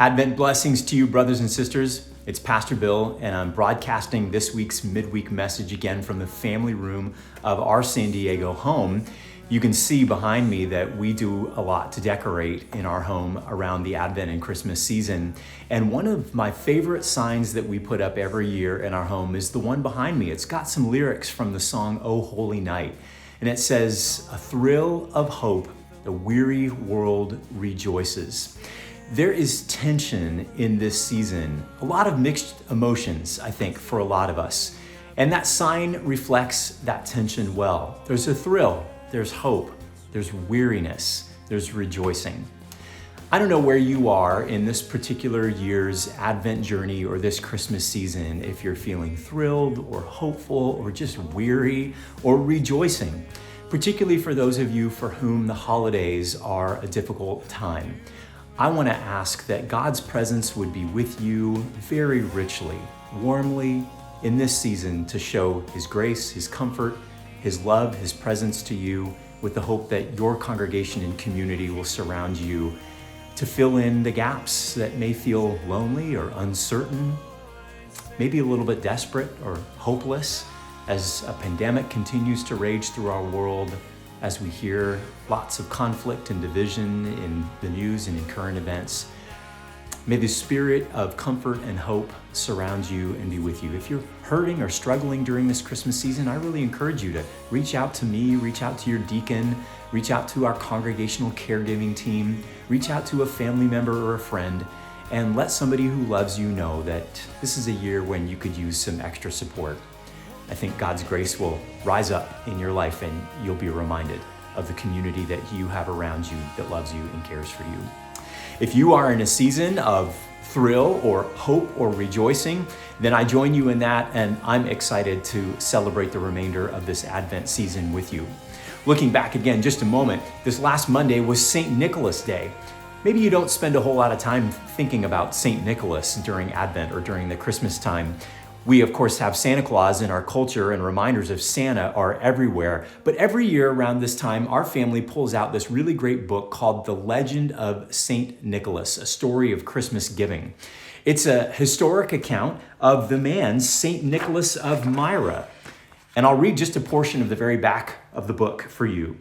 Advent blessings to you, brothers and sisters. It's Pastor Bill, and I'm broadcasting this week's midweek message again from the family room of our San Diego home. You can see behind me that we do a lot to decorate in our home around the Advent and Christmas season. And one of my favorite signs that we put up every year in our home is the one behind me. It's got some lyrics from the song, "O Holy Night." And it says, "A thrill of hope, the weary world rejoices." There is tension in this season, a lot of mixed emotions, I think, for a lot of us. And that sign reflects that tension well. There's a thrill, there's hope, there's weariness, there's rejoicing. I don't know where you are in this particular year's Advent journey or this Christmas season, if you're feeling thrilled or hopeful or just weary or rejoicing, particularly for those of you for whom the holidays are a difficult time. I want to ask that God's presence would be with you very richly, warmly in this season to show His grace, His comfort, His love, His presence to you, with the hope that your congregation and community will surround you to fill in the gaps that may feel lonely or uncertain, maybe a little bit desperate or hopeless as a pandemic continues to rage through our world, as we hear lots of conflict and division in the news and in current events. May the spirit of comfort and hope surround you and be with you. If you're hurting or struggling during this Christmas season, I really encourage you to reach out to me, reach out to your deacon, reach out to our congregational caregiving team, reach out to a family member or a friend, and let somebody who loves you know that this is a year when you could use some extra support. I think God's grace will rise up in your life and you'll be reminded of the community that you have around you that loves you and cares for you. If you are in a season of thrill or hope or rejoicing, then I join you in that, and I'm excited to celebrate the remainder of this Advent season with you. Looking back again just a moment, this last Monday was St. Nicholas Day. Maybe you don't spend a whole lot of time thinking about St. Nicholas during Advent or during the Christmas time. We, of course, have Santa Claus in our culture, and reminders of Santa are everywhere. But every year around this time, our family pulls out this really great book called The Legend of St. Nicholas, a story of Christmas giving. It's a historic account of the man, St. Nicholas of Myra. And I'll read just a portion of the very back of the book for you.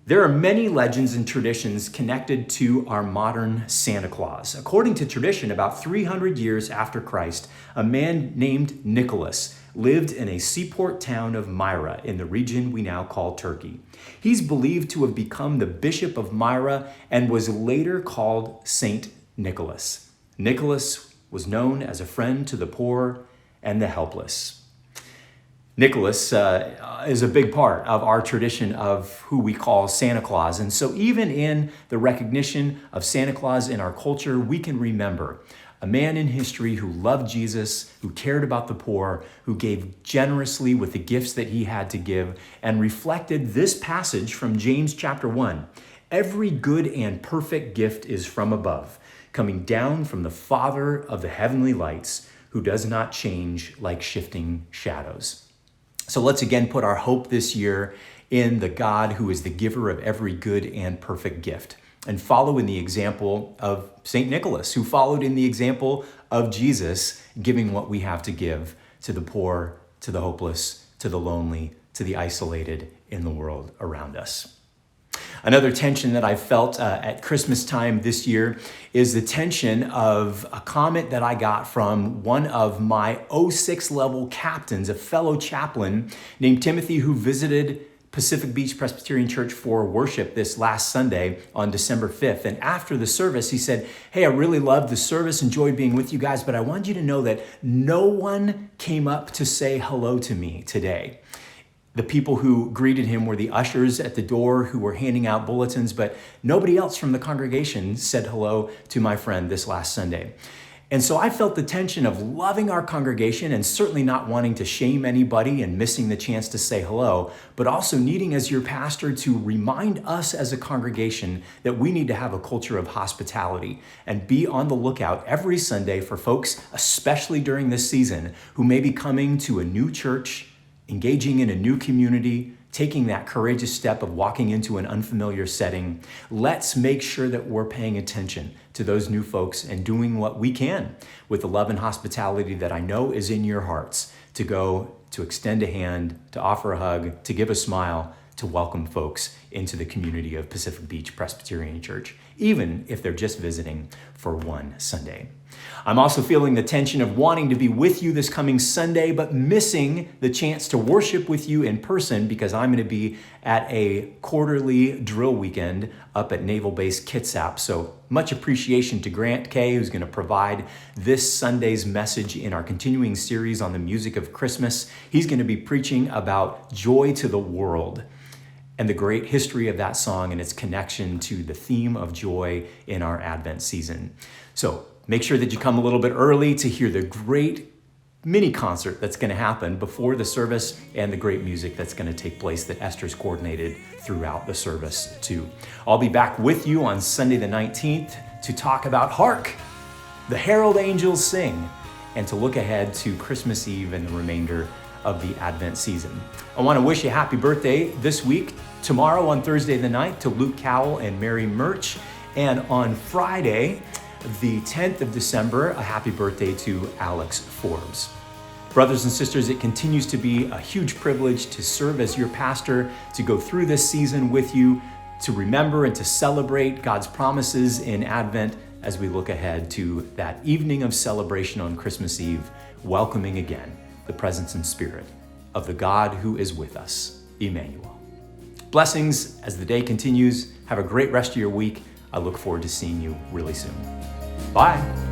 There are many legends and traditions connected to our modern Santa Claus. According to tradition, about 300 years after Christ, a man named Nicholas lived in a seaport town of Myra in the region we now call Turkey. He's believed to have become the Bishop of Myra and was later called Saint Nicholas. Nicholas was known as a friend to the poor and the helpless. Nicholas is a big part of our tradition of who we call Santa Claus. And so even in the recognition of Santa Claus in our culture, we can remember a man in history who loved Jesus, who cared about the poor, who gave generously with the gifts that he had to give, and reflected this passage from James chapter 1. Every good and perfect gift is from above, coming down from the Father of the heavenly lights, who does not change like shifting shadows. So let's again put our hope this year in the God who is the giver of every good and perfect gift, and follow in the example of St. Nicholas, who followed in the example of Jesus, giving what we have to give to the poor, to the hopeless, to the lonely, to the isolated in the world around us. Another tension that I felt at Christmas time this year is the tension of a comment that I got from one of my 06 level captains, a fellow chaplain named Timothy, who visited Pacific Beach Presbyterian Church for worship this last Sunday on December 5th. And after the service, he said, "Hey, I really loved the service, enjoyed being with you guys, but I want you to know that no one came up to say hello to me today." The people who greeted him were the ushers at the door who were handing out bulletins, but nobody else from the congregation said hello to my friend this last Sunday. And so I felt the tension of loving our congregation and certainly not wanting to shame anybody and missing the chance to say hello, but also needing as your pastor to remind us as a congregation that we need to have a culture of hospitality and be on the lookout every Sunday for folks, especially during this season, who may be coming to a new church, engaging in a new community, taking that courageous step of walking into an unfamiliar setting, let's make sure that we're paying attention to those new folks and doing what we can with the love and hospitality that I know is in your hearts to go, to extend a hand, to offer a hug, to give a smile, to welcome folks into the community of Pacific Beach Presbyterian Church, even if they're just visiting for one Sunday. I'm also feeling the tension of wanting to be with you this coming Sunday, but missing the chance to worship with you in person because I'm going to be at a quarterly drill weekend up at Naval Base Kitsap. So much appreciation to Grant Kay, who's going to provide this Sunday's message in our continuing series on the music of Christmas. He's going to be preaching about joy to the world and the great history of that song and its connection to the theme of joy in our Advent season. So make sure that you come a little bit early to hear the great mini concert that's going to happen before the service and the great music that's going to take place that Esther's coordinated throughout the service too. I'll be back with you on Sunday the 19th to talk about Hark, the Herald Angels Sing, and to look ahead to Christmas Eve and the remainder of the Advent season. I want to wish you a happy birthday this week, tomorrow on Thursday the 9th to Luke Cowell and Meri Murch, and on Friday, the 10th of December, a happy birthday to Alex Forbes. Brothers and sisters, it continues to be a huge privilege to serve as your pastor, to go through this season with you, to remember and to celebrate God's promises in Advent as we look ahead to that evening of celebration on Christmas Eve, welcoming again the presence and spirit of the God who is with us, Emmanuel. Blessings as the day continues. Have a great rest of your week. I look forward to seeing you really soon. Bye.